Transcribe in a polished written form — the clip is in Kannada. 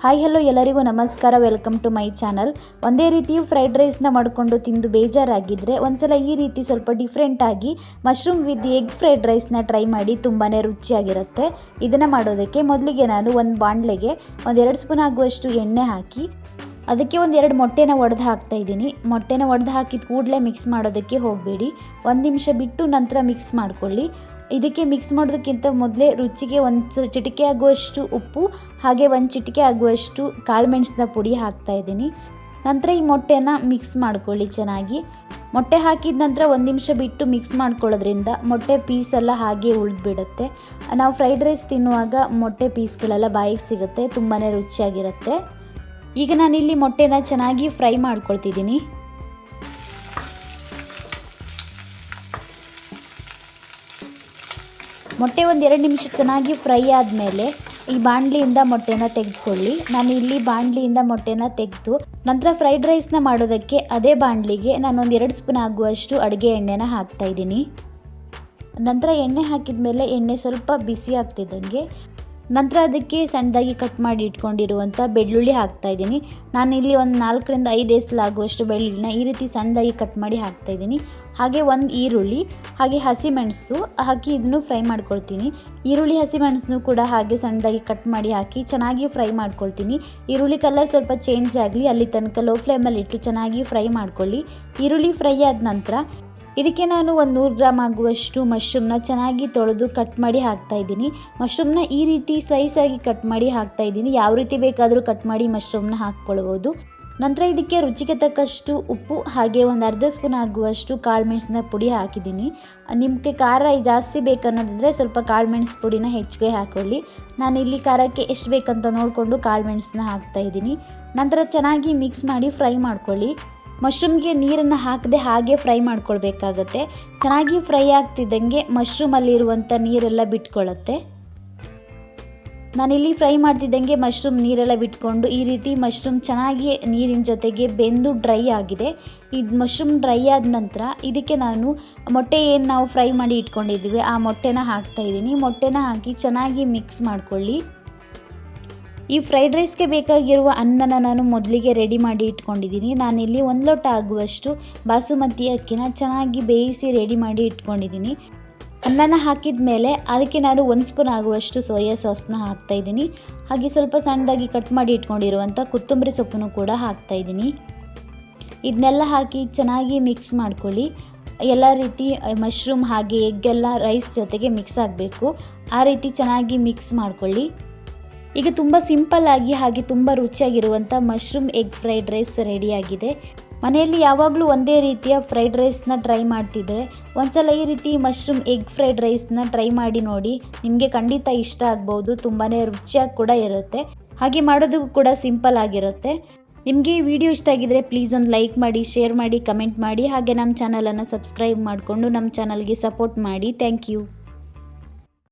ಹಾಯ್ ಹಲೋ ಎಲ್ಲರಿಗೂ ನಮಸ್ಕಾರ. Welcome to my channel. ಒಂದೇ ರೀತಿ ಫ್ರೈಡ್ ರೈಸ್ನ ಮಾಡಿಕೊಂಡು ತಿಂದು ಬೇಜಾರಾಗಿದ್ದರೆ ಒಂದ್ಸಲ ಈ ರೀತಿ ಸ್ವಲ್ಪ ಡಿಫ್ರೆಂಟಾಗಿ ಮಶ್ರೂಮ್ ವಿತ್ ಎಗ್ ಫ್ರೈಡ್ ರೈಸ್ನ ಟ್ರೈ ಮಾಡಿ. ತುಂಬಾ ರುಚಿಯಾಗಿರುತ್ತೆ. ಇದನ್ನು ಮಾಡೋದಕ್ಕೆ ಮೊದಲಿಗೆ ನಾನು ಒಂದು ಬಾಣಲೆಗೆ 2 ಸ್ಪೂನ್ ಆಗುವಷ್ಟು ಎಣ್ಣೆ ಹಾಕಿ ಅದಕ್ಕೆ 2 ಮೊಟ್ಟೆನ ಒಡೆದು ಹಾಕ್ತಾಯಿದ್ದೀನಿ. ಮೊಟ್ಟೆನ ಒಡೆದು ಹಾಕಿದ ಕೂಡಲೇ ಮಿಕ್ಸ್ ಮಾಡೋದಕ್ಕೆ ಹೋಗಬೇಡಿ. 1 ನಿಮಿಷ ಬಿಟ್ಟು ನಂತರ ಮಿಕ್ಸ್ ಮಾಡ್ಕೊಳ್ಳಿ. ಇದಕ್ಕೆ ಮಿಕ್ಸ್ ಮಾಡೋದಕ್ಕಿಂತ ಮೊದಲೇ ರುಚಿಗೆ 1 ಚಿಟಿಕೆ ಆಗುವಷ್ಟು ಉಪ್ಪು ಹಾಗೆ 1 ಚಿಟಿಕೆ ಆಗುವಷ್ಟು ಕಾಳುಮೆಣಸಿನ ಪುಡಿ ಹಾಕ್ತಾಯಿದ್ದೀನಿ. ನಂತರ ಈ ಮೊಟ್ಟೆನ ಮಿಕ್ಸ್ ಮಾಡ್ಕೊಳ್ಳಿ ಚೆನ್ನಾಗಿ. ಮೊಟ್ಟೆ ಹಾಕಿದ ನಂತರ 1 ನಿಮಿಷ ಬಿಟ್ಟು ಮಿಕ್ಸ್ ಮಾಡ್ಕೊಳ್ಳೋದ್ರಿಂದ ಮೊಟ್ಟೆ ಪೀಸೆಲ್ಲ ಹಾಗೆ ಉಳಿದ್ಬಿಡುತ್ತೆ. ನಾವು ಫ್ರೈಡ್ ರೈಸ್ ತಿನ್ನುವಾಗ ಮೊಟ್ಟೆ ಪೀಸ್ಗಳೆಲ್ಲ ಬಾಯಿಗೆ ಸಿಗುತ್ತೆ, ತುಂಬಾ ರುಚಿಯಾಗಿರುತ್ತೆ. ಈಗ ನಾನಿಲ್ಲಿ ಮೊಟ್ಟೆನ ಚೆನ್ನಾಗಿ ಫ್ರೈ ಮಾಡ್ಕೊಳ್ತಿದ್ದೀನಿ. ಮೊಟ್ಟೆ 1-2 ನಿಮಿಷ ಚೆನ್ನಾಗಿ ಫ್ರೈ ಆದಮೇಲೆ ಈ ಬಾಣಲಿಯಿಂದ ಮೊಟ್ಟೆನ ತೆಗೆದುಕೊಳ್ಳಿ. ನಾನು ಇಲ್ಲಿ ಬಾಣಲಿಯಿಂದ ಮೊಟ್ಟೆನ ತೆಗೆದು ನಂತರ ಫ್ರೈಡ್ ರೈಸ್ನ ಮಾಡೋದಕ್ಕೆ ಅದೇ ಬಾಣಲಿಗೆ ನಾನು 2 ಸ್ಪೂನ್ ಆಗುವಷ್ಟು ಅಡುಗೆ ಎಣ್ಣೆನ ಹಾಕ್ತಾಯಿದ್ದೀನಿ. ನಂತರ ಎಣ್ಣೆ ಹಾಕಿದ ಮೇಲೆ ಎಣ್ಣೆ ಸ್ವಲ್ಪ ಬಿಸಿ ಆಗ್ತಿದ್ದಂಗೆ ನಂತರ ಅದಕ್ಕೆ ಸಣ್ಣದಾಗಿ ಕಟ್ ಮಾಡಿ ಇಟ್ಕೊಂಡಿರುವಂಥ ಬೆಳ್ಳುಳ್ಳಿ ಹಾಕ್ತಾಯಿದ್ದೀನಿ. ನಾನಿಲ್ಲಿ 4-5 ಎಸಲಾಗುವಷ್ಟು ಬೆಳ್ಳುಳ್ಳಿನ ಈ ರೀತಿ ಸಣ್ಣದಾಗಿ ಕಟ್ ಮಾಡಿ ಹಾಕ್ತಾಯಿದ್ದೀನಿ. ಹಾಗೆ 1 ಈರುಳ್ಳಿ ಹಾಗೆ ಹಸಿಮೆಣಸು ಹಾಕಿ ಇದನ್ನು ಫ್ರೈ ಮಾಡ್ಕೊಳ್ತೀನಿ. ಈರುಳ್ಳಿ ಹಸಿಮೆಣಸನ್ನು ಕೂಡ ಹಾಗೆ ಸಣ್ಣದಾಗಿ ಕಟ್ ಮಾಡಿ ಹಾಕಿ ಚೆನ್ನಾಗಿ ಫ್ರೈ ಮಾಡ್ಕೊಳ್ತೀನಿ. ಈರುಳ್ಳಿ ಕಲರ್ ಸ್ವಲ್ಪ ಚೇಂಜ್ ಆಗಲಿ ಅಲ್ಲಿ ತನಕ ಲೋ ಫ್ಲೇಮಲ್ಲಿ ಇಟ್ಟು ಚೆನ್ನಾಗಿ ಫ್ರೈ ಮಾಡ್ಕೊಳ್ಳಿ. ಈರುಳ್ಳಿ ಫ್ರೈ ಆದ ನಂತರ ಇದಕ್ಕೆ ನಾನು 100 ಗ್ರಾಮ್ ಆಗುವಷ್ಟು ಮಶ್ರೂಮ್ನ ಚೆನ್ನಾಗಿ ತೊಳೆದು ಕಟ್ ಮಾಡಿ ಹಾಕ್ತಾಯಿದ್ದೀನಿ. ಮಶ್ರೂಮ್ನ ಈ ರೀತಿ ಸ್ಲೈಸಾಗಿ ಕಟ್ ಮಾಡಿ ಹಾಕ್ತಾಯಿದ್ದೀನಿ. ಯಾವ ರೀತಿ ಬೇಕಾದರೂ ಕಟ್ ಮಾಡಿ ಮಶ್ರೂಮ್ನ ಹಾಕ್ಕೊಳ್ಬೋದು. ನಂತರ ಇದಕ್ಕೆ ರುಚಿಗೆ ತಕ್ಕಷ್ಟು ಉಪ್ಪು ಹಾಗೆ 1/2 ಸ್ಪೂನ್ ಆಗುವಷ್ಟು ಕಾಳುಮೆಣಸಿನ ಪುಡಿ ಹಾಕಿದ್ದೀನಿ. ನಿಮಗೆ ಖಾರ ಜಾಸ್ತಿ ಬೇಕನ್ನೋದಿದ್ರೆ ಸ್ವಲ್ಪ ಕಾಳುಮೆಣಸು ಪುಡಿನ ಹೆಚ್ಚಿಗೆ ಹಾಕ್ಕೊಳ್ಳಿ. ನಾನಿಲ್ಲಿ ಖಾರಕ್ಕೆ ಎಷ್ಟು ಬೇಕಂತ ನೋಡಿಕೊಂಡು ಕಾಳುಮೆಣಸನ್ನ ಹಾಕ್ತಾಯಿದ್ದೀನಿ. ನಂತರ ಚೆನ್ನಾಗಿ ಮಿಕ್ಸ್ ಮಾಡಿ ಫ್ರೈ ಮಾಡ್ಕೊಳ್ಳಿ. ಮಶ್ರೂಮ್ಗೆ ನೀರನ್ನು ಹಾಕದೆ ಹಾಗೆ ಫ್ರೈ ಮಾಡ್ಕೊಳ್ಬೇಕಾಗತ್ತೆ. ಚೆನ್ನಾಗಿ ಫ್ರೈ ಆಗ್ತಿದ್ದಂಗೆ ಮಶ್ರೂಮಲ್ಲಿರುವಂಥ ನೀರೆಲ್ಲ ಬಿಟ್ಕೊಳ್ಳುತ್ತೆ. ನಾನಿಲ್ಲಿ ಫ್ರೈ ಮಾಡ್ತಿದ್ದಂಗೆ ಮಶ್ರೂಮ್ ನೀರೆಲ್ಲ ಬಿಟ್ಕೊಂಡು ಈ ರೀತಿ ಮಶ್ರೂಮ್ ಚೆನ್ನಾಗಿ ನೀರಿನ ಜೊತೆಗೆ ಬೆಂದು ಡ್ರೈ ಆಗಿದೆ. ಈ ಮಶ್ರೂಮ್ ಡ್ರೈ ಆದ ನಂತರ ಇದಕ್ಕೆ ನಾನು ಮೊಟ್ಟೆ ಏನು ನಾವು ಫ್ರೈ ಮಾಡಿ ಇಟ್ಕೊಂಡಿದ್ದೀವಿ ಆ ಮೊಟ್ಟೆನ ಹಾಕ್ತಾಯಿದ್ದೀನಿ. ಮೊಟ್ಟೆನ ಹಾಕಿ ಚೆನ್ನಾಗಿ ಮಿಕ್ಸ್ ಮಾಡ್ಕೊಳ್ಳಿ. ಈ ಫ್ರೈಡ್ ರೈಸ್ಗೆ ಬೇಕಾಗಿರುವ ಅನ್ನನ ನಾನು ಮೊದಲಿಗೆ ರೆಡಿ ಮಾಡಿ ಇಟ್ಕೊಂಡಿದ್ದೀನಿ. ನಾನಿಲ್ಲಿ 1 ಲೋಟ ಆಗುವಷ್ಟು ಬಾಸುಮತಿ ಅಕ್ಕಿನ ಚೆನ್ನಾಗಿ ಬೇಯಿಸಿ ರೆಡಿ ಮಾಡಿ ಇಟ್ಕೊಂಡಿದ್ದೀನಿ. ಅನ್ನನ ಹಾಕಿದ ಮೇಲೆ ಅದಕ್ಕೆ ನಾನು 1 ಸ್ಪೂನ್ ಆಗುವಷ್ಟು ಸೋಯಾ ಸಾಸ್ನ ಹಾಕ್ತಾಯಿದ್ದೀನಿ. ಹಾಗೆ ಸ್ವಲ್ಪ ಸಣ್ಣದಾಗಿ ಕಟ್ ಮಾಡಿ ಇಟ್ಕೊಂಡಿರುವಂಥ ಕೊತ್ತಂಬರಿ ಸೊಪ್ಪನ್ನು ಕೂಡ ಹಾಕ್ತಾಯಿದ್ದೀನಿ. ಇದನ್ನೆಲ್ಲ ಹಾಕಿ ಚೆನ್ನಾಗಿ ಮಿಕ್ಸ್ ಮಾಡ್ಕೊಳ್ಳಿ. ಎಲ್ಲ ರೀತಿ ಮಶ್ರೂಮ್ ಹಾಗೆ ಎಗ್ಗೆಲ್ಲ ರೈಸ್ ಜೊತೆಗೆ ಮಿಕ್ಸ್ ಆಗಬೇಕು. ಆ ರೀತಿ ಚೆನ್ನಾಗಿ ಮಿಕ್ಸ್ ಮಾಡ್ಕೊಳ್ಳಿ. ಈಗ ತುಂಬ ಸಿಂಪಲ್ಲಾಗಿ ಹಾಗೆ ತುಂಬ ರುಚಿಯಾಗಿರುವಂಥ ಮಶ್ರೂಮ್ ಎಗ್ ಫ್ರೈಡ್ ರೈಸ್ ರೆಡಿಯಾಗಿದೆ. ಮನೆಯಲ್ಲಿ ಯಾವಾಗಲೂ ಒಂದೇ ರೀತಿಯ ಫ್ರೈಡ್ ರೈಸ್ನ ಟ್ರೈ ಮಾಡ್ತಿದ್ದರೆ ಒಂದ್ಸಲ ಈ ರೀತಿ ಮಶ್ರೂಮ್ ಎಗ್ ಫ್ರೈಡ್ ರೈಸ್ನ ಟ್ರೈ ಮಾಡಿ ನೋಡಿ. ನಿಮಗೆ ಖಂಡಿತ ಇಷ್ಟ ಆಗ್ಬೋದು. ತುಂಬಾ ರುಚಿಯಾಗಿ ಕೂಡ ಇರುತ್ತೆ. ಹಾಗೆ ಮಾಡೋದಕ್ಕೂ ಕೂಡ ಸಿಂಪಲ್ ಆಗಿರುತ್ತೆ. ನಿಮಗೆ ಈ ವಿಡಿಯೋ ಇಷ್ಟ ಆಗಿದ್ರೆ ಪ್ಲೀಸ್ ಒಂದು ಲೈಕ್ ಮಾಡಿ, ಶೇರ್ ಮಾಡಿ, ಕಮೆಂಟ್ ಮಾಡಿ. ಹಾಗೆ ನಮ್ಮ ಚಾನಲನ್ನು ಸಬ್ಸ್ಕ್ರೈಬ್ ಮಾಡಿಕೊಂಡು ನಮ್ಮ ಚಾನಲ್ಗೆ ಸಪೋರ್ಟ್ ಮಾಡಿ. Thank you.